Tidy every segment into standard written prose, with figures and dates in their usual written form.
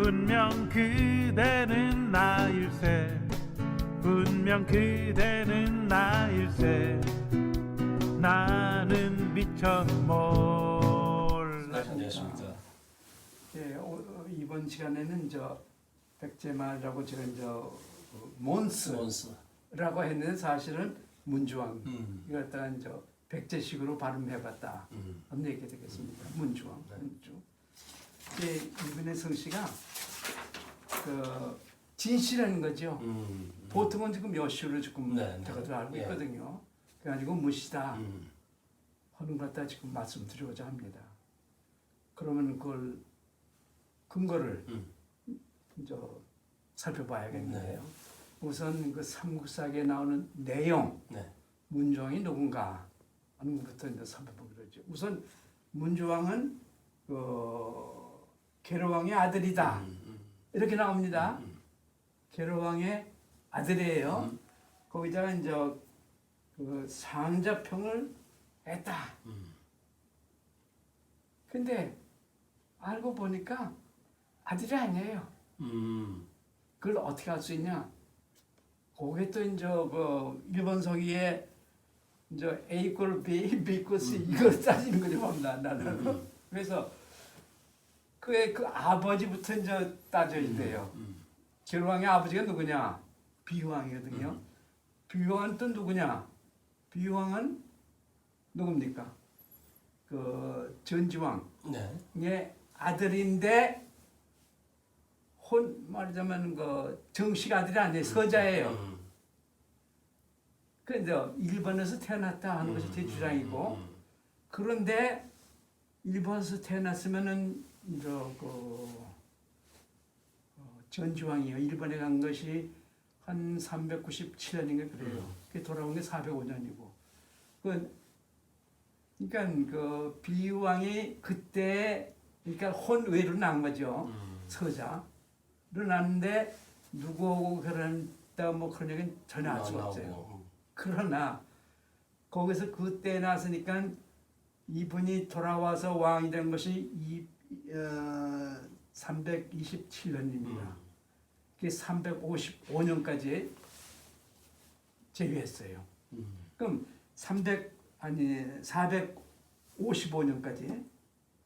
분명 그대는 나일세 분명 그대는 나일세 나는 미처 몰라. 안녕하십니까. 예, 이번 시간에는 백제말이라고 제가 몬스라고 했는데 사실은 문주왕 이걸 갖다가 백제식으로 발음해봤다 하는 얘기 되겠습니다. 문주왕, 네. 문주. 예, 이번에 성씨가 그 진씨라는 거죠. 보통은 지금 여씨로 지금 네, 네. 제가 알고 예. 있거든요. 그래가지고 무시다 하는 것 갖다 지금 말씀드리고자 합니다. 그러면 그걸 근거를 이제 살펴봐야겠는데요. 네. 우선 그 삼국사기에 나오는 내용, 네. 문주왕이 누군가 하는 것부터 이제 살펴보기로 했죠. 우선 문주왕은 계로왕의 아들이다. 이렇게 나옵니다. 계로왕의 아들이에요. 거기다가 이제 그 상자평을 했다. 근데 알고 보니까 아들이 아니에요. 그걸 어떻게 할 수 있냐? 거기에 또 이제 그 일본 서기에 이제 A 이퀄 B, B 이퀄 C 이걸 따지는 거죠, 봅니다. 나는. 그래서 그 아버지부터 이제 따져야 돼요. 계로왕의 아버지가 누구냐? 비왕이거든요. 비왕은 또 누구냐? 비왕은 누굽니까? 그 전지왕의 네. 아들인데 말하자면 그 정식 아들이 아니에요. 서자예요. 그런데 일본에서 태어났다 하는 것이 제 주장이고, 그런데 일본에서 태어났으면은 이제 전지왕이요. 일본에 간 것이 한 397년인가 그래요. 그게 돌아온 게 405년이고. 그러니까 그 비왕이 그때 그러니까 혼외로 난 거죠. 서자로 났는데 누구하고 결혼했다 뭐 그런 얘기는 전혀 알 수가 없어요. 그러나 거기서 그때 났으니까 이분이 돌아와서 왕이 된 것이 327년입니다. 그게 355년까지 재위했어요. 그럼 455년까지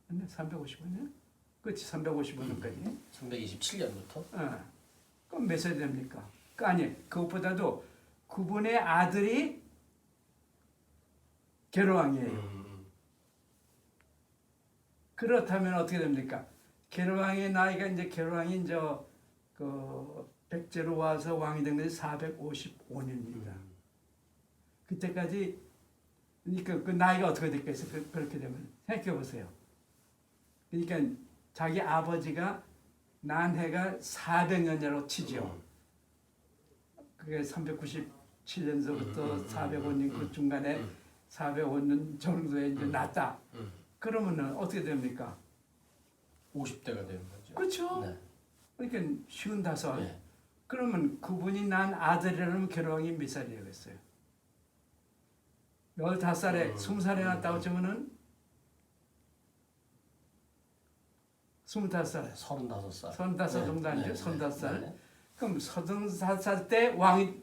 355년? 그렇지, 355년까지. 327년부터? 그럼 몇 살 됩니까? 아니, 그것보다도 그분의 아들이 계로왕이에요. 그렇다면 어떻게 됩니까? 계로왕의 나이가 계로왕이 백제로 와서 왕이 된 것이 455년입니다. 그때까지 그러니까 그 나이가 어떻게 됐겠어요? 그렇게 되면 생각해 보세요. 그러니까 자기 아버지가 난 해가 400년이라고 치죠. 그게 397년서부터 405년 그 중간에 405년 정도에 이제 났다. 그러면은 어떻게 됩니까? 50대가 되는 거죠. 그렇죠. 네. 그러니까 55. 네. 그러면 그분이 난 아들이라면 계로왕이 몇 살이겠어요? 15살에 20살에 났다고 치면은 25살. 35살. 35 정도 아니죠? 35살. 네. 그럼 34살 때 왕이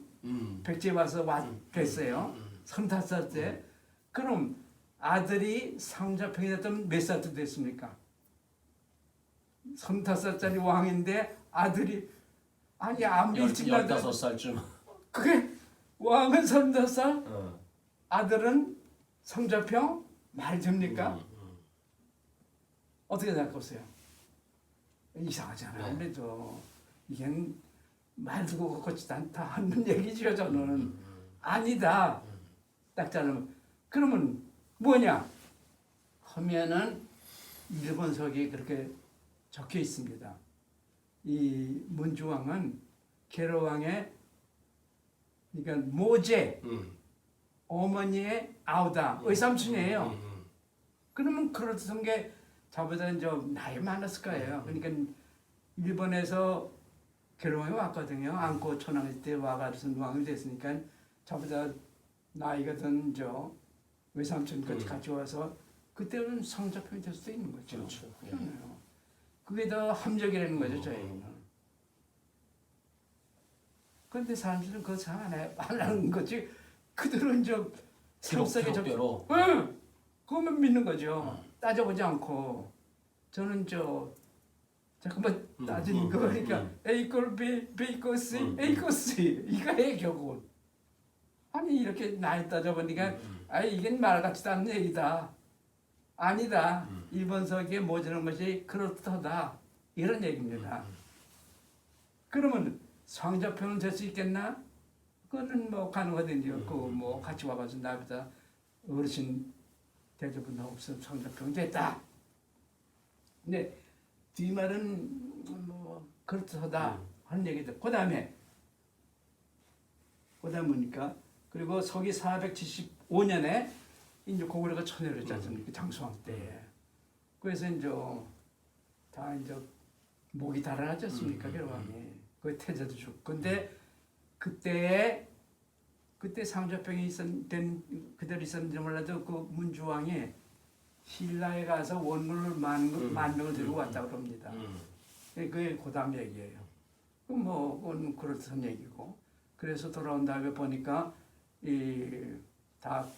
백제에 와서 됐어요. 35살 때. 그럼 아들이 상자평이 됐다면 몇 살 때 됐습니까? 35살짜리 왕인데 아들이 아니 아무리 일찍 나도 15살쯤. 그게 왕은 35살? 아들은 성자평? 말 됩니까? 어떻게 생각하세요? 이상하잖아요. 그래도 이게 말 두고 그렇지 않다 하는 얘기죠. 저는 아니다. 딱 자르면 그러면 뭐냐 하면은 일본 서기에 그렇게 적혀 있습니다. 이 문주왕은 계로왕의 그러니까 모제 어머니의 아우다 외삼촌이에요. 그러면 그렇던 게 저보다 이제 나이 많았을 거예요. 그러니까 일본에서 계로왕이 왔거든요. 안고 천황일 때 와가지고 왕이 됐으니까 저보다 나이가 든 외삼촌까지 같이 와서 그때는 성자평이 될 수도 있는 거죠. 그렇죠. 예. 그러네요. 그게 더 함정이라는 거죠, 저에게는. 그런데 사람들은 그거 잘 안 하는 거지. 그들은 저 삶속에 기록대로. 응, 그것만 믿는 거죠. 따져보지 않고. 저는 잠깐만 따지는 거 그러니까 A 이퀄 B, B 이퀄 C, A 이퀄 C 이거예요 결국은. 아니 이렇게 나이 따져보니까 이게 말 같지도 않은 얘기다. 아니다. 1번 서기에 모자란 것이 그렇다. 이런 얘기입니다. 그러면 성적표는 될 수 있겠나? 그거는 뭐 가능하든지요. 그뭐 같이 와가지고 나보다 어르신 대접은 없으면 성적표는 됐다. 근데 뒷말은 뭐 그렇다 하는 얘기들. 그다음에 보니까 그리고 서기 475년에 이제 고구려가 천여를 했지 않습니까? 장수왕 때에. 그래서 이제 다 이제 목이 달아나지 않습니까? 결왕이. 그 태자도 죽고. 근데 그때 상조병이 그대로 있었는지 몰라도 그 문주왕이 신라에 가서 원군을 만 명을 들고 왔다고 그럽니다. 그게 고담 얘기예요. 그건 그렇다는 얘기고. 그래서 돌아온 다음에 보니까 다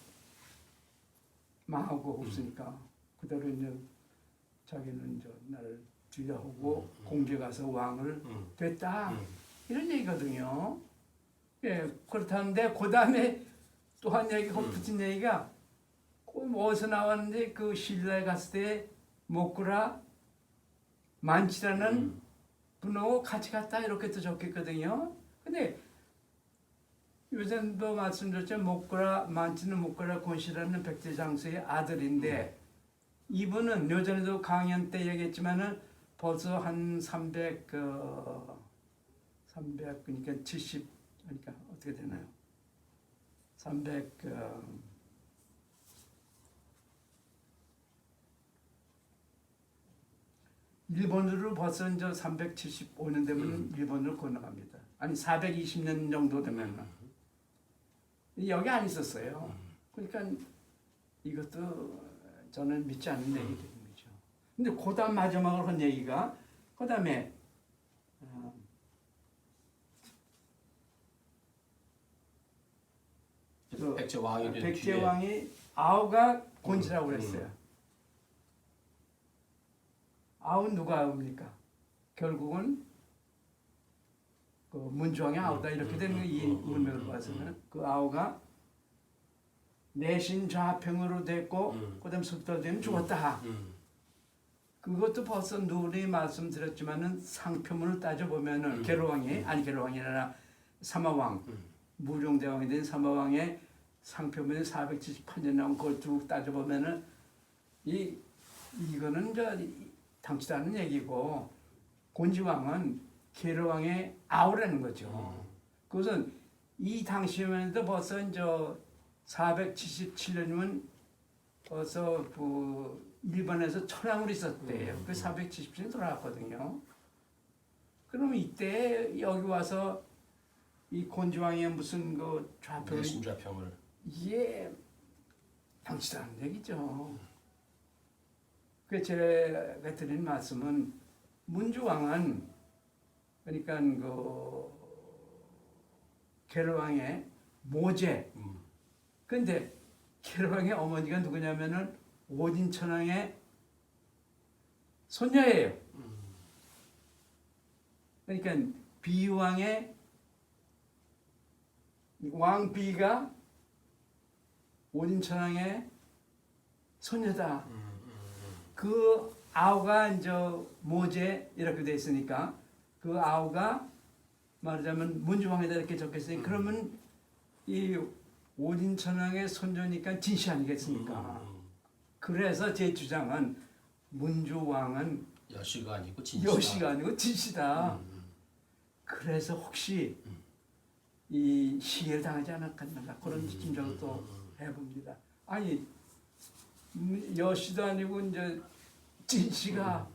망하고 없으니까 그대로 이제 자기는 나를 뒤하고 공주에 가서 왕을 됐다. 이런 얘기거든요. 예, 그렇다는데 그 다음에 또 한 얘기, 붙인 얘기가 어디서 나왔는데 그 신라에 갔을 때 목구라 만치라는 분하고 같이 갔다 이렇게 또 적혔거든요. 근데 요전도 말씀드렸죠. 만치는 목구라 권씨라는 백제장수의 아들인데 이분은 요전에도 강연 때 얘기했지만은 벌써 한 300 그러니까 70 그러니까 어떻게 되나요? 300 일본으로 벌써 이제 375년 되면 일본으로 건너갑니다. 아니 420년 정도 되면 여기 안 있었어요. 그러니까 이것도 저는 믿지 않는 얘기들인 거죠. 근데 그다음 마지막으로 한 얘기가 그다음에 백제왕이 된 백제왕이 아우가 곤치라고 그랬어요. 아우는 누가 아우입니까? 결국은 그 문주왕의 아우다 이렇게 되는 이 문맥을 봐서는 그 아우가 내신 좌평으로 됐고 그다음 숙달되면 죽었다. 그것도 벌써 누리 말씀드렸지만은 상표문을 따져보면은 계로왕이 아니라 사마왕 무룡대왕이 된 사마왕의 상표문이 478년 나온 걸 쭉 따져보면은 이거는 당치도 않은 얘기고 곤지왕은 계로왕의 아우라는 거죠. 그것은 이 당시에도 벌써 이제 477년이면 벌써 일본에서 천황으로 있었대요. 그 477년 돌아왔거든요. 그러면 이때 여기 와서 이 곤지왕의 무슨 좌표를 내신좌평을 이게 당치도 않은 얘기죠. 그 제가 드린 말씀은 문주왕은 그러니까 계로왕의 모제. 근데 계로왕의 어머니가 누구냐면은 오진천왕의 손녀예요. 그러니까 비왕의 왕비가 오진천왕의 손녀다. 그 아우가 이제 모제 이렇게 돼 있으니까 그 아우가 말하자면 문주왕에다 이렇게 적혔으니 그러면 이 오진천왕의 손녀니까 진씨 아니겠습니까? 그래서 제 주장은 문주왕은 여씨가 아니고 진씨다. 여씨가 아니고 진씨다. 그래서 혹시 이 시해를 당하지 않았겠는가 그런 짐작을 또 해봅니다. 아니 여씨도 아니고 이제 진씨가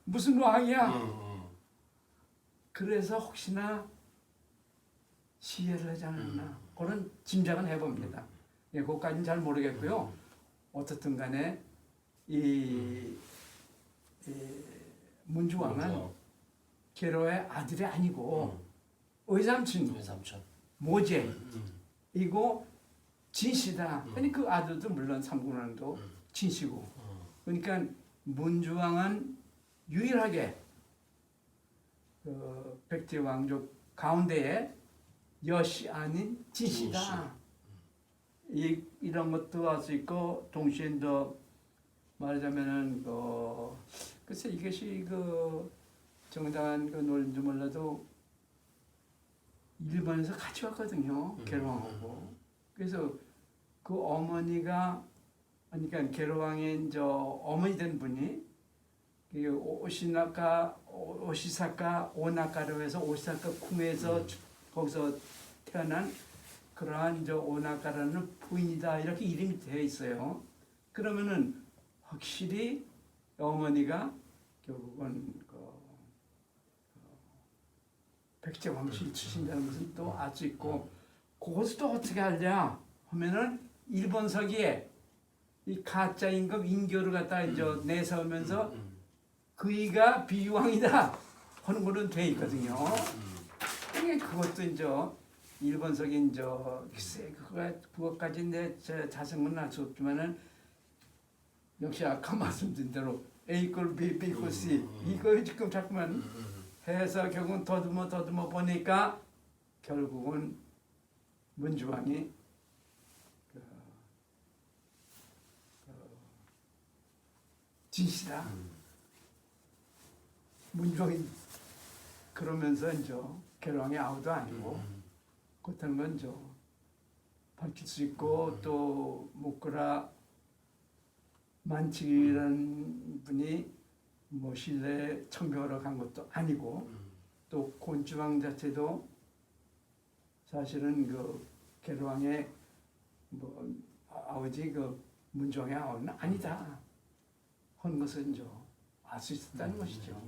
무슨 왕이야? 그래서 혹시나 시해를 하지 않았나 그런 짐작은 해봅니다. 예, 그것까지는 잘 모르겠고요. 어떻든 간에 이 문주왕은 게로의 아들이 아니고 의삼촌 외삼촌. 모제이고 진씨다. 아니 그 아들도 물론 삼군왕도 진씨고. 그러니까 문주왕은 유일하게 그 백제 왕족 가운데에 여씨 아닌 진씨다. 이런 것도 알 수 있고 동시에 또 말하자면은 글쎄 이것이 그 정당한 그 논리인지 몰라도 일본에서 같이 왔거든요. 계로왕하고. 그래서 그 어머니가 그러니까 계로왕의 어머니 된 분이 오시사카 오나카로 해서 오시사카 궁에서 거기서 태어난 그러한 오나카라는 부인이다 이렇게 이름이 되어 있어요. 그러면은 확실히 어머니가 결국은 백제 왕실 출신이라는 것은 또 알 수 있고 그것을 또 어떻게 알냐 하면은 일본 서기에 이 가짜 임금 인교를 갖다 이제 내세우면서 그이가 비유왕이다 하는 거는 돼 있거든요. 그것도 이제 일본 서기 이제 글쎄 그것까지 내 자세는 알 수 없지만은 역시 아까 말씀드린 대로 A 이퀄 B, B 이퀄 C 이거 지금 자꾸만 해서 결국은 더듬어 보니까 결국은 문주왕이 진씨다. 문주왕이 그러면서 이제 계로왕의 아우도 아니고 그렇다는 건 이제 밝힐 수 있고 또 목구라 만칙이라는 분이 뭐 신라에 청교하러 간 것도 아니고 또 곤주왕 자체도 사실은 그 계로왕의 뭐 아버지 그 문주왕의 아우는 아니다 하는 것을 이제 알 수 있었다는 것이죠.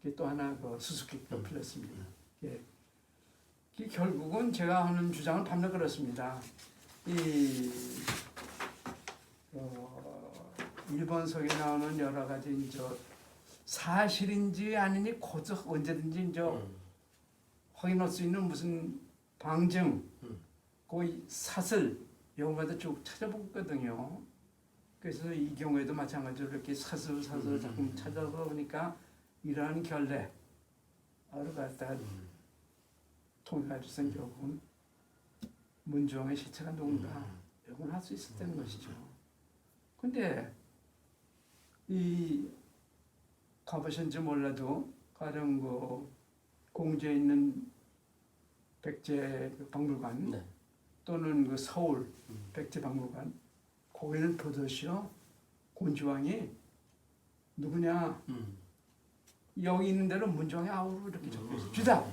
그게 또 하나 그 수수께끼가 풀렸습니다. 예. 결국은 제가 하는 주장은 반면 그렇습니다. 일본 속에 나오는 여러 가지 이제 사실인지 아니니 곧 언제든지 이제 확인할 수 있는 무슨 방증, 그 사슬 이런 것도 쭉 찾아보거든요. 그래서 이 경우에도 마찬가지로 이렇게 사슬 자꾸 찾아보니까 이러한 결례를 갖다가 통해가지고선 결국은 문주왕의 시체가 누군가 이건 할 수 있었다는 것이죠. 근데 이 가보셨는지 몰라도 가령 그 공주에 있는 백제 박물관 네. 또는 그 서울 백제 박물관 거기는 보듯이요 곤주왕이 누구냐 여기 있는 대로 문주왕의 아우로 이렇게 적혀 있어요. 주다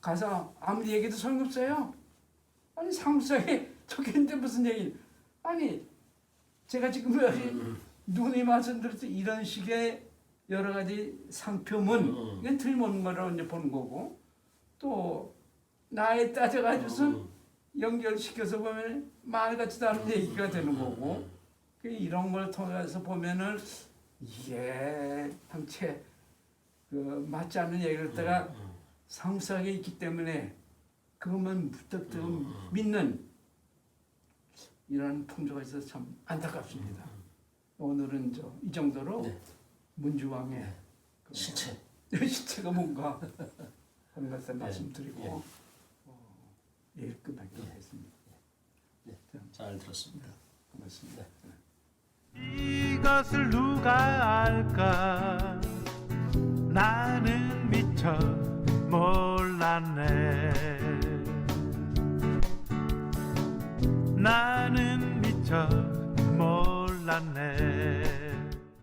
가서 아무리 얘기도 소용없어요. 아니 사무소에 적혀있는데 무슨 얘기? 아니 제가 지금 누구님 말씀드렸듯 이런 식의 여러 가지 상표문 이건 틀림없는 거라고 이제 보는 거고 또 나에 따져가지고서 연결시켜서 보면 말 같지도 않은 얘기가 되는 거고 이런 걸 통해서 보면은 이게 당최 그 맞지 않는 얘기를 했다가 상수하게 있기 때문에 그것만 무턱대고 믿는 이런 풍조가 있어서 참 안타깝습니다. 오늘은 이 정도로 네. 문주왕의 그 시체가 뭔가 하는 것을 말씀드리고 끝나겠습니다. 네. 잘 들었습니다. 고맙습니다. 이것을 누가 알까 나는 미처 몰랐네 나는 미처 몰랐네